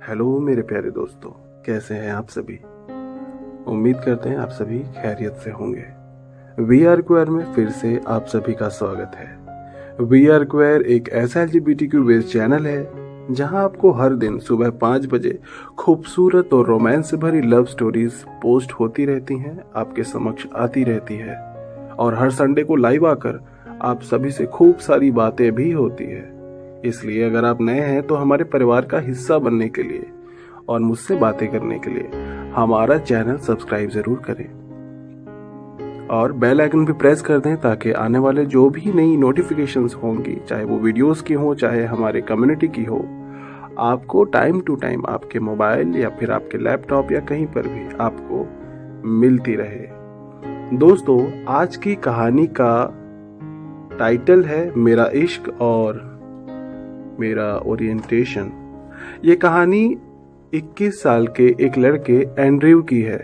Hello मेरे प्यारे दोस्तों, कैसे हैं आप सभी। उम्मीद करते हैं आप सभी खैरियत से होंगे। वी आर क्वेयर में फिर से आप सभी का स्वागत है। वी आर क्वेयर एक ऐसा LGBTQ बेस्ड चैनल है जहां आपको हर दिन सुबह 5 बजे खूबसूरत और रोमांस से भरी लव स्टोरीज पोस्ट होती रहती हैं, आपके समक्ष आती रहती है और हर संडे को लाइव आकर आप सभी से खूब सारी बातें भी होती है। इसलिए अगर आप नए हैं तो हमारे परिवार का हिस्सा बनने के लिए और मुझसे बातें करने के लिए हमारा चैनल सब्सक्राइब जरूर करें और बेल आइकन भी प्रेस कर दें ताकि आने वाले जो भी नई नोटिफिकेशंस होंगी, चाहे वो वीडियोस की हो चाहे हमारे कम्युनिटी की हो, आपको टाइम टू टाइम आपके मोबाइल या फिर आपके लैपटॉप या कहीं पर भी आपको मिलती रहे। दोस्तों, आज की कहानी का टाइटल है मेरा इश्क और मेरा ओरिएंटेशन। ये कहानी 21 साल के एक लड़के एंड्रयू की है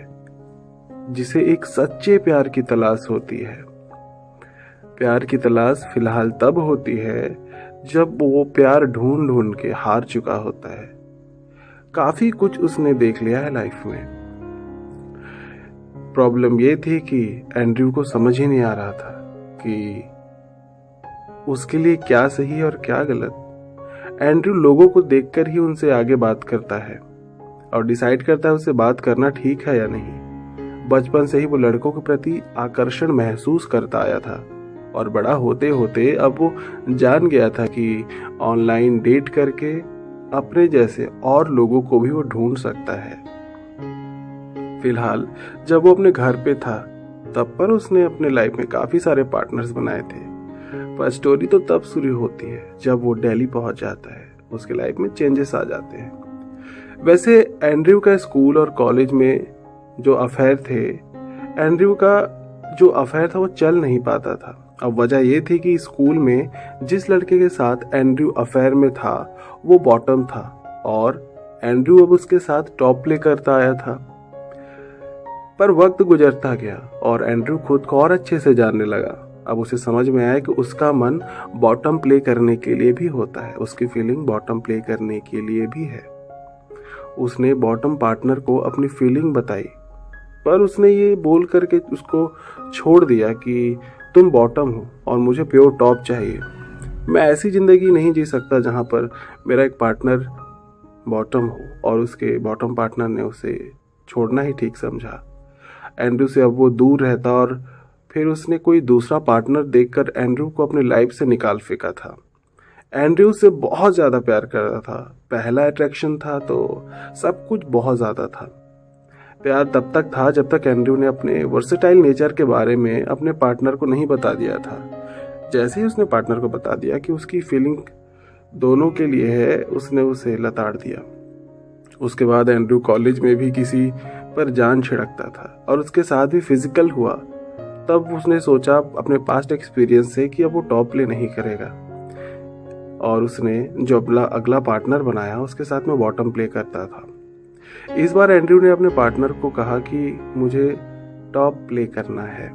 जिसे एक सच्चे प्यार की तलाश होती है। प्यार की तलाश फिलहाल तब होती है जब वो प्यार ढूंढ ढूंढ के हार चुका होता है। काफी कुछ उसने देख लिया है लाइफ में। प्रॉब्लम ये थी कि एंड्रयू को समझ ही नहीं आ रहा था कि उसके लिए क्या सही और क्या गलत। एंड्रयू लोगों को देखकर ही उनसे आगे बात करता है और डिसाइड करता है उससे बात करना ठीक है या नहीं। बचपन से ही वो लड़कों के प्रति आकर्षण महसूस करता आया था और बड़ा होते होते अब वो जान गया था कि ऑनलाइन डेट करके अपने जैसे और लोगों को भी वो ढूंढ सकता है। फिलहाल जब वो अपने घर पे था तब पर उसने अपने लाइफ में काफी सारे पार्टनर्स बनाए थे, पर स्टोरी तो तब शुरू होती है जब वो दिल्ली पहुंच जाता है। उसके लाइफ में चेंजेस आ जाते हैं। वैसे एंड्रयू का स्कूल और कॉलेज में जो अफेयर थे, एंड्रयू का जो अफेयर था वो चल नहीं पाता था। अब वजह ये थी कि स्कूल में जिस लड़के के साथ एंड्रयू अफेयर में था वो बॉटम था और एंड्रयू अब उसके साथ टॉप प्ले करता आया था। पर वक्त गुजरता गया और एंड्रयू खुद को और अच्छे से जानने लगा। अब उसे समझ में आया कि उसका मन बॉटम प्ले करने के लिए भी होता है, उसकी फीलिंग बॉटम प्ले करने के लिए भी है। उसने बॉटम पार्टनर को अपनी फीलिंग बताई, पर उसने ये बोल करके उसको छोड़ दिया कि तुम बॉटम हो और मुझे प्योर टॉप चाहिए। मैं ऐसी जिंदगी नहीं जी सकता जहां पर मेरा एक पार्टनर बॉटम हो। और उसके बॉटम पार्टनर ने उसे छोड़ना ही ठीक समझा। एंड्रयू से अब वो दूर रहता और फिर उसने कोई दूसरा पार्टनर देखकर एंड्रयू को अपनी लाइफ से निकाल फेंका था। एंड्रयू से बहुत ज्यादा प्यार कर रहा था, पहला अट्रैक्शन था तो सब कुछ बहुत ज्यादा था। प्यार तब तक था जब तक एंड्रयू ने अपने वर्सेटाइल नेचर के बारे में अपने पार्टनर को नहीं बता दिया था। जैसे ही उसने पार्टनर को बता दिया कि उसकी फीलिंग दोनों के लिए है, उसने उसे लताड़ दिया। उसके बाद एंड्रयू कॉलेज में भी किसी पर जान छिड़कता था और उसके साथ भी फिजिकल हुआ। तब उसने सोचा अपने पास्ट एक्सपीरियंस से कि अब वो टॉप प्ले नहीं करेगा और उसने जो अगला पार्टनर बनाया उसके साथ में बॉटम प्ले करता था। इस बार एंड्रयू ने अपने पार्टनर को कहा कि मुझे टॉप प्ले करना है।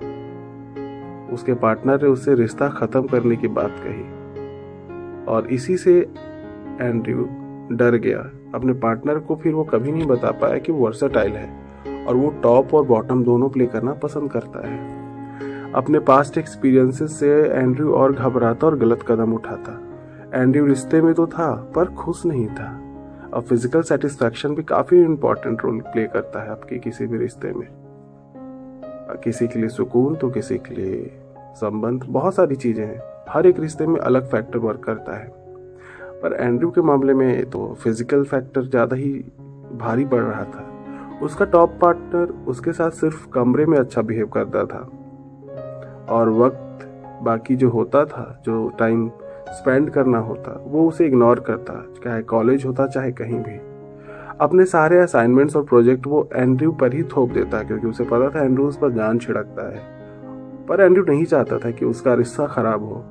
उसके पार्टनर ने उससे रिश्ता खत्म करने की बात कही और इसी से एंड्रयू डर गया अपने पार्टनर को। फिर वो कभी नहीं बता पाया कि वो वर्सेटाइल है और वो टॉप और बॉटम दोनों प्ले करना पसंद करता है। अपने पास्ट एक्सपीरियंसेस से एंड्रयू और घबराता और गलत कदम उठाता। एंड्रयू रिश्ते में तो था पर खुश नहीं था। अब फिजिकल सेटिस्फैक्शन भी काफी इंपॉर्टेंट रोल प्ले करता है आपके किसी भी रिश्ते में। किसी के लिए सुकून तो किसी के लिए संबंध, बहुत सारी चीजें हैं। हर एक रिश्ते में अलग फैक्टर वर्क करता है, पर एंड्रयू के मामले में तो फिजिकल फैक्टर ज्यादा ही भारी पड़ रहा था। उसका टॉप पार्टनर उसके साथ सिर्फ कमरे में अच्छा बिहेव करता था और वक्त बाकी जो होता था, जो टाइम स्पेंड करना होता, वो उसे इग्नोर करता, चाहे कॉलेज होता चाहे कहीं भी। अपने सारे असाइनमेंट्स और प्रोजेक्ट वो एंड्रयू पर ही थोप देता क्योंकि उसे पता था एंड्रयू उस पर जान छिड़कता है। पर एंड्रयू नहीं चाहता था कि उसका रिश्ता खराब हो,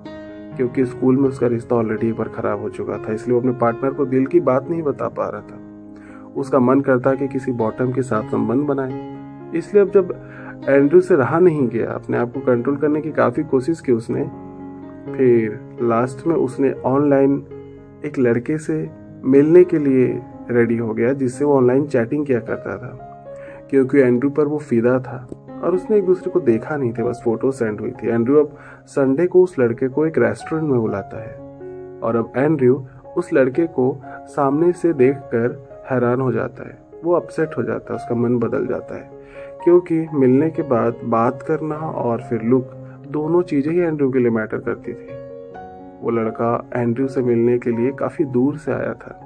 क्योंकि स्कूल में उसका रिश्ता ऑलरेडी एक बार खराब हो चुका था। इसलिए वो अपने पार्टनर को दिल की बात नहीं बता पा रहा था। उसका मन करता कि किसी बॉटम के साथ संबंध बनाए। इसलिए अब जब एंड्रयू से रहा नहीं गया, अपने आप को कंट्रोल करने की काफी कोशिश की उसने। फिर लास्ट में उसने ऑनलाइन एक लड़के से मिलने के लिए रेडी हो गया जिससे वो ऑनलाइन चैटिंग किया करता था, क्योंकि एंड्रू पर वो फिदा था और उसने एक दूसरे को देखा नहीं थे, बस फोटो सेंड हुई थी। एंड्रू अब संडे को उस लड़के को एक रेस्टोरेंट में बुलाता है और अब एंड्रू उस लड़के को सामने से देखकर हैरान हो जाता है। वो अपसेट हो जाता है, उसका मन बदल जाता है, क्योंकि मिलने के बाद बात करना और फिर लुक, दोनों चीजें ही एंड्रू के लिए मैटर करती थी। वो लड़का एंड्रू से मिलने के लिए काफी दूर से आया था।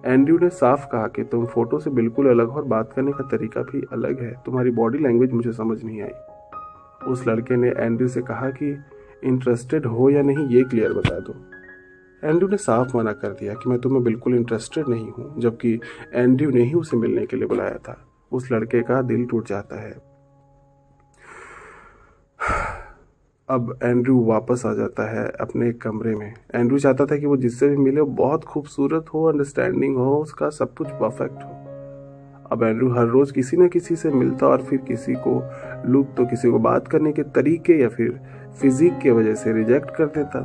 एंड्रू ने साफ कहा कि तुम फोटो से बिल्कुल अलग हो और बात करने का तरीका भी अलग है, तुम्हारी बॉडी लैंग्वेज मुझे समझ नहीं आई। उस लड़के ने एंड्रू से कहा कि इंटरेस्टेड हो या नहीं ये क्लियर बता दो। एंड्रू ने साफ मना कर दिया कि मैं तुम्हें बिल्कुल इंटरेस्टेड नहीं हूँ, जबकि एंड्रू ने ही उसे मिलने के लिए बुलाया था। उस लड़के का दिल टूट जाता है। अब एंड्रू वापस आ जाता है अपने कमरे में। एंड्रू चाहता था कि वो जिससे भी मिले वो बहुत खूबसूरत हो, अंडरस्टैंडिंग हो, उसका सब कुछ परफेक्ट हो। अब एंड्रू हर रोज किसी न किसी से मिलता और फिर किसी को लुक तो किसी को बात करने के तरीके या फिर फिजिक के वजह से रिजेक्ट कर देता।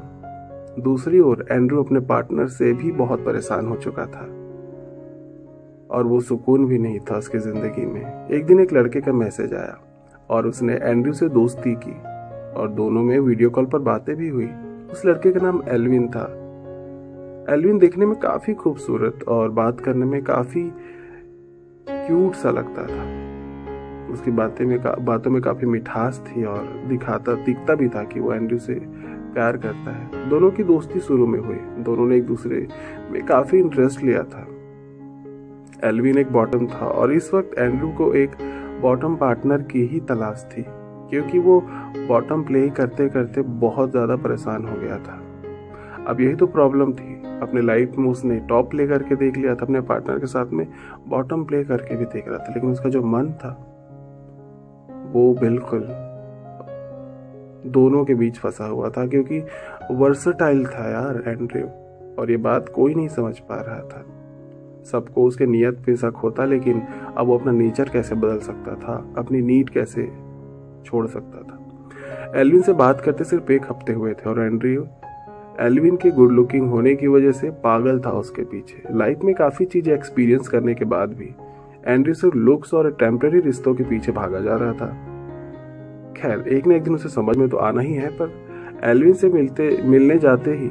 दूसरी ओर एंड्रू अपने पार्टनर से भी बहुत परेशान हो चुका था और वो सुकून भी नहीं था उसकी जिंदगी में। एक दिन एक लड़के का मैसेज आया और उसने एंड्रू से दोस्ती की और दोनों में वीडियो कॉल पर बातें भी हुई। उस लड़के का नाम एल्विन था। एल्विन देखने में काफी खूबसूरत और बात करने में काफी क्यूट सा लगता था। उसकी बातों में काफी मिठास थी और दिखता भी था कि वो एंड्रू से प्यार करता है। दोनों की दोस्ती शुरू में हुई, दोनों ने एक दूसरे में काफी इंटरेस्ट लिया था। एल्विन एक बॉटम था और इस वक्त एंड्रू को एक बॉटम पार्टनर की ही तलाश थी, क्योंकि वो बॉटम प्ले करते करते बहुत ज़्यादा परेशान हो गया था। अब यही तो प्रॉब्लम थी। अपने लाइफ में उसने टॉप प्ले करके देख लिया था, अपने पार्टनर के साथ में बॉटम प्ले करके भी देख रहा था, लेकिन उसका जो मन था वो बिल्कुल दोनों के बीच फंसा हुआ था, क्योंकि वर्सटाइल था यार एंड्रू, और ये बात कोई नहीं समझ पा रहा था। सबको उसके नियत पे शक होता, लेकिन अब वो अपना नेचर कैसे बदल सकता था, अपनी नीड कैसे छोड़ सकता था। एल्विन से बात करते सिर्फ एक हफ्ते हुए थे और एंड्रू एल्विन के गुड लुकिंग होने की वजह से पागल था उसके पीछे। लाइफ में काफी चीजें एक्सपीरियंस करने के बाद भी एंड्रू सिर्फ लुक्स और टेम्परेरी रिश्तों के पीछे भागा जा रहा था। खैर, एक न एक दिन उसे समझ में तो आना ही है, पर एल्विन से मिलने जाते ही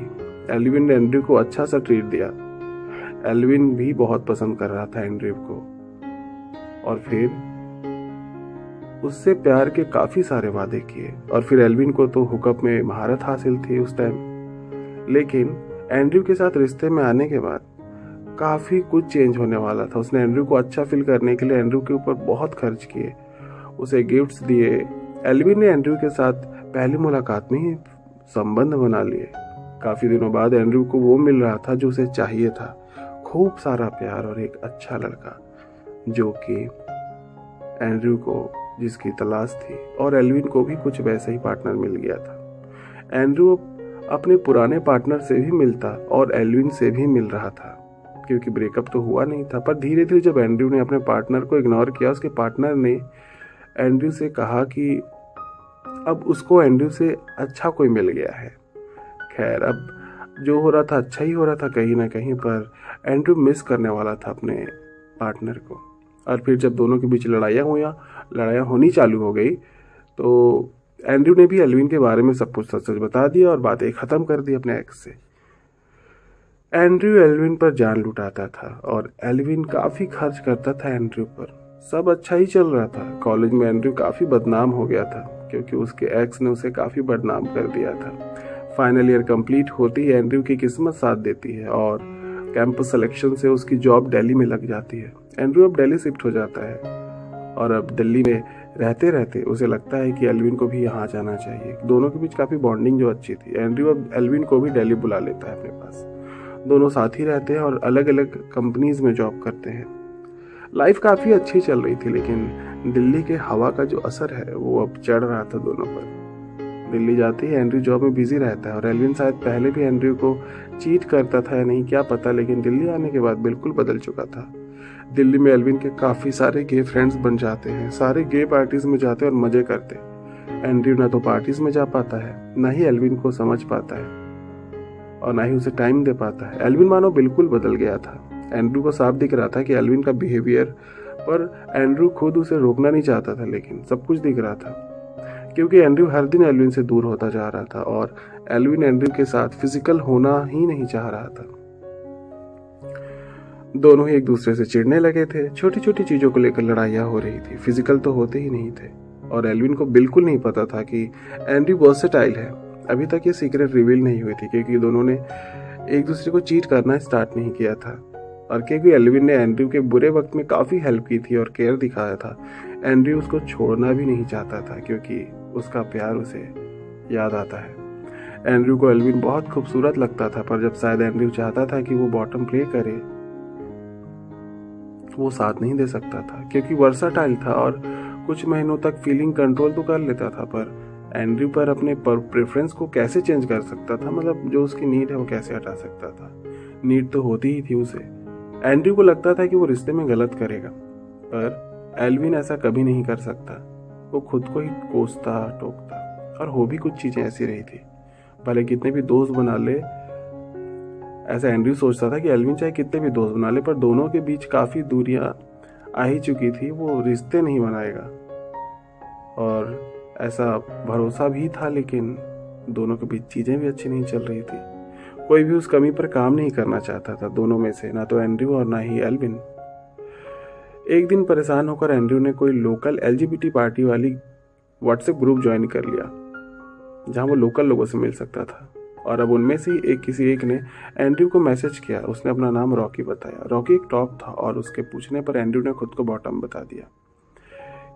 एल्विन ने एंड्रू को अच्छा सा ट्रीट दिया। एल्विन भी बहुत पसंद कर रहा था एंड्रू को और फिर उससे प्यार के काफी सारे वादे किए। और फिर एल्विन को तो हुकअप में महारत हासिल थी उस टाइम, लेकिन एंड्रू के साथ रिश्ते में आने के बाद काफी कुछ चेंज होने वाला था। उसने एंड्रू को अच्छा फील करने के लिए एंड्रू के ऊपर बहुत खर्च किए, उसे गिफ्ट्स दिए। एल्विन ने एंड्रू के साथ पहली मुलाकात में ही संबंध बना लिए। काफी दिनों बाद एंड्रू को वो मिल रहा था जो उसे चाहिए था, खूब सारा प्यार और एक अच्छा लड़का जो कि एंड्रू को जिसकी तलाश थी, और एल्विन को भी कुछ वैसा ही पार्टनर मिल गया था। एंड्रू अपने पुराने पार्टनर से भी मिलता और एल्विन से भी मिल रहा था, क्योंकि ब्रेकअप तो हुआ नहीं था। पर धीरे धीरे जब एंड्रू ने अपने पार्टनर को इग्नोर किया, उसके पार्टनर ने एंड्रू से कहा कि अब उसको एंड्रू से अच्छा कोई मिल गया है। खैर, अब जो हो रहा था अच्छा ही हो रहा था कहीं ना कहीं, पर एंड्रू मिस करने वाला था अपने पार्टनर को। और फिर जब दोनों के बीच लड़ाइयाँ होनी चालू हो गई, तो एंड्रू ने भी एल्विन के बारे में सब कुछ सच सच बता दिया और बातें खत्म कर दी अपने एक्स से। एंड्रू एल्विन पर जान लुटाता था और एल्विन काफी खर्च करता था एंड्रू पर। सब अच्छा ही चल रहा था। कॉलेज में एंड्रू काफी बदनाम हो गया था, क्योंकि उसके एक्स ने उसे काफी बदनाम कर दिया था। फाइनल ईयर कंप्लीट होती ही एंड्रू की किस्मत साथ देती है और कैंपस सिलेक्शन से उसकी जॉब दिल्ली में लग जाती है। एंड्रू अब दिल्ली शिफ्ट हो जाता है और अब दिल्ली में रहते रहते उसे लगता है कि एल्विन को भी यहाँ जाना चाहिए। दोनों के बीच काफी बॉन्डिंग जो अच्छी थी। एंड्रू अब एल्विन को भी दिल्ली बुला लेता है अपने पास। दोनों साथ ही रहते हैं और अलग अलग कंपनीज में जॉब करते हैं। लाइफ काफी अच्छी चल रही थी, लेकिन दिल्ली के हवा का जो असर है वो अब चढ़ रहा था दोनों पर। दिल्ली जाते ही एंड्रू जॉब में बिजी रहता है और एल्विन शायद पहले भी एंड्रू को चीट करता था या नहीं क्या पता, लेकिन दिल्ली आने के बाद बिल्कुल बदल चुका था। दिल्ली में एल्विन के काफी सारे गे फ्रेंड्स बन जाते हैं, सारे गे पार्टीज में जाते हैं और मजे करते हैं। एंड्रू ना तो पार्टीज में जा पाता है, ना ही एल्विन को समझ पाता है और ना ही उसे टाइम दे पाता है। एल्विन मानो बिल्कुल बदल गया था। एंड्रू को साफ दिख रहा था कि एल्विन का बिहेवियर, पर एंड्रू खुद उसे रोकना नहीं चाहता था, लेकिन सब कुछ दिख रहा था क्योंकि एंड्रू हर दिन एल्विन से दूर होता जा रहा था और एल्विन एंड्रू के साथ फिजिकल होना ही नहीं चाह रहा था। दोनों ही एक दूसरे से चिढ़ने लगे थे, छोटी छोटी चीजों को लेकर लड़ाइयाँ हो रही थी, फिजिकल तो होते ही नहीं थे। और एल्विन को बिल्कुल नहीं पता था कि एंड्रू वर्सेटाइल है। अभी तक ये सीक्रेट रिवील नहीं हुई थी क्योंकि दोनों ने एक दूसरे को चीट करना स्टार्ट नहीं किया था। और क्योंकि एल्विन ने एंड्रू के बुरे वक्त में काफ़ी हेल्प की थी और केयर दिखाया था, एंड्रू उसको छोड़ना भी नहीं चाहता था क्योंकि उसका प्यार उसे याद आता है। एंड्रू को एल्विन बहुत खूबसूरत लगता था, पर जब शायद एंड्रू चाहता था कि वो बॉटम प्ले करे, वो साथ नहीं दे सकता था क्योंकि वर्साटाइल था और कुछ महीनों तक फीलिंग कंट्रोल तो कर लेता था, पर एंड्रू पर अपने प्रेफरेंस को कैसे चेंज कर सकता था? मतलब जो उसकी नीड है वो कैसे हटा सकता था? नीड तो होती ही थी उसे। एंड्रू को लगता था कि वो रिश्ते में गलत करेगा, पर एल्विन ऐसा कभी नहीं कर सकता। वो खुद को ही कोसता टोकता, और हो भी कुछ चीजें ऐसी रही थी। भले कितने भी दोस्त बना ले, ऐसा एंड्रू सोचता था कि एल्विन चाहे कितने भी दोस्त बना ले, पर दोनों के बीच काफी दूरियां आ ही चुकी थी, वो रिश्ते नहीं बनाएगा। और ऐसा भरोसा भी था, लेकिन दोनों के बीच चीजें भी अच्छी नहीं चल रही थी। कोई भी उस कमी पर काम नहीं करना चाहता था दोनों में से, ना तो एंड्रू और ना ही एल्विन। एक दिन परेशान होकर एंड्रू ने कोई लोकल LGBT पार्टी वाली व्हाट्सएप ग्रुप ज्वाइन कर लिया जहां वो लोकल लोगों से मिल सकता था। और अब उनमें से किसी एक ने एंड्रू को मैसेज किया। उसने अपना नाम रॉकी बताया। रॉकी एक टॉप था और उसके पूछने पर एंड्रू ने खुद को बॉटम बता दिया,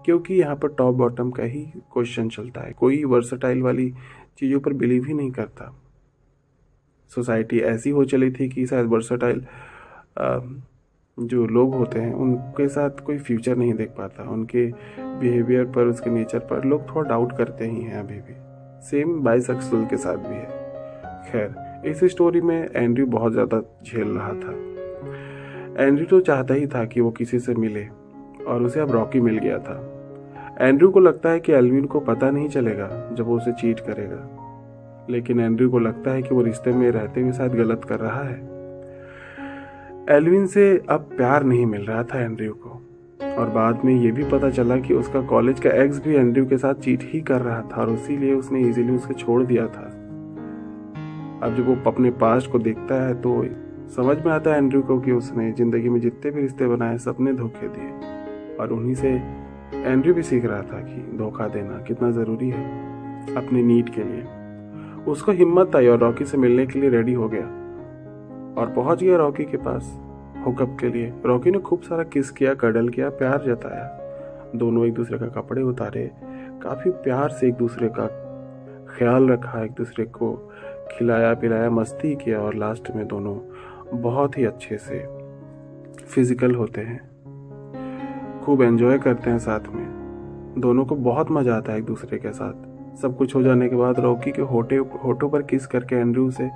क्योंकि यहाँ पर टॉप बॉटम का ही क्वेश्चन चलता है। कोई वर्सेटाइल वाली चीज़ों पर बिलीव ही नहीं करता। सोसाइटी ऐसी हो चली थी कि शायद वर्सेटाइल जो लोग होते हैं उनके साथ कोई फ्यूचर नहीं देख पाता। उनके बिहेवियर पर, उसके नेचर पर लोग थोड़ा डाउट करते ही हैं अभी भी। सेम बाइसेक्सुअल के साथ भी है। खैर, इस स्टोरी में एंड्रू बहुत ज़्यादा झेल रहा था। एंड्रू तो चाहता ही था कि वो किसी से मिले, और उसे अब रॉकी मिल गया था। एंड्रू को लगता है कि एल्विन को पता नहीं चलेगा जब वो उसे चीट करेगा, लेकिन एंड्रू को लगता है कि वो रिश्ते में रहते हुए शायद गलत कर रहा है। एल्विन से अब प्यार नहीं मिल रहा था एंड्रू को, और बाद में ये भी पता चला कि उसका कॉलेज का एक्स भी एंड्रू के साथ चीट ही कर रहा था, और इसीलिए उसने इजीली उसे छोड़ दिया था। अब जब वो अपने पास्ट को देखता है तो समझ में आता है एंड्रू को कि उसने जिंदगी में जितने भी रिश्ते बनाए सबने धोखे दिए, और उन्हीं से एंड्रू भी सीख रहा था कि धोखा देना कितना ज़रूरी है अपनी नीड के लिए। उसको हिम्मत आई और रॉकी से मिलने के लिए रेडी हो गया और पहुंच गया रॉकी के पास हुकअप के लिए। रॉकी ने खूब सारा किस किया, कडल किया, प्यार जताया। दोनों एक दूसरे का कपड़े उतारे, काफ़ी प्यार से एक दूसरे का ख्याल रखा, एक दूसरे को खिलाया पिलाया, मस्ती किया, और लास्ट में दोनों बहुत ही अच्छे से फिजिकल होते हैं, खूब एंजॉय करते हैं साथ में। दोनों को बहुत मजा आता है एक दूसरे के साथ। सब कुछ हो जाने के बाद रॉकी के होठों पर किस करके एंड्रू से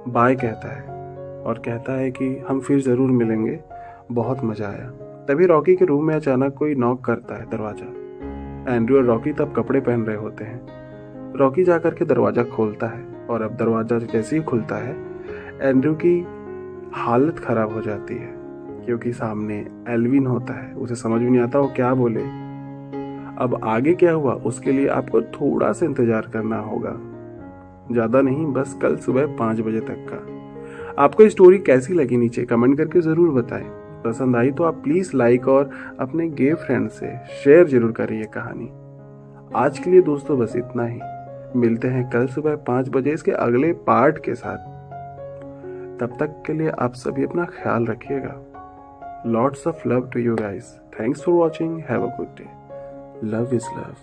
बाय कहता है और कहता है कि हम फिर ज़रूर मिलेंगे, बहुत मज़ा आया। तभी रॉकी के रूम में अचानक कोई नॉक करता है दरवाज़ा। एंड्रू और रॉकी तब कपड़े पहन रहे होते हैं। रॉकी जाकर के दरवाज़ा खोलता है, और अब दरवाज़ा जैसे ही खुलता है एंड्रू की हालत ख़राब हो जाती है, क्योंकि सामने एल्विन होता है। उसे समझ में नहीं आता वो क्या बोले। अब आगे क्या हुआ उसके लिए आपको थोड़ा सा इंतज़ार करना होगा, ज़्यादा नहीं, बस कल सुबह 5 बजे तक का। आपको स्टोरी कैसी लगी नीचे कमेंट करके ज़रूर बताएं। पसंद आई तो आप प्लीज़ लाइक और अपने गे फ्रेंड से शेयर जरूर करिए कहानी। आज के लिए दोस्तों बस इतना ही। मिलते हैं कल सुबह 5 बजे इसके अगले पार्ट के साथ। तब तक के लिए आप सभी अपना ख्याल रखिएगा। Lots of love to you guys. Thanks for watching. Have a good day. Love is love.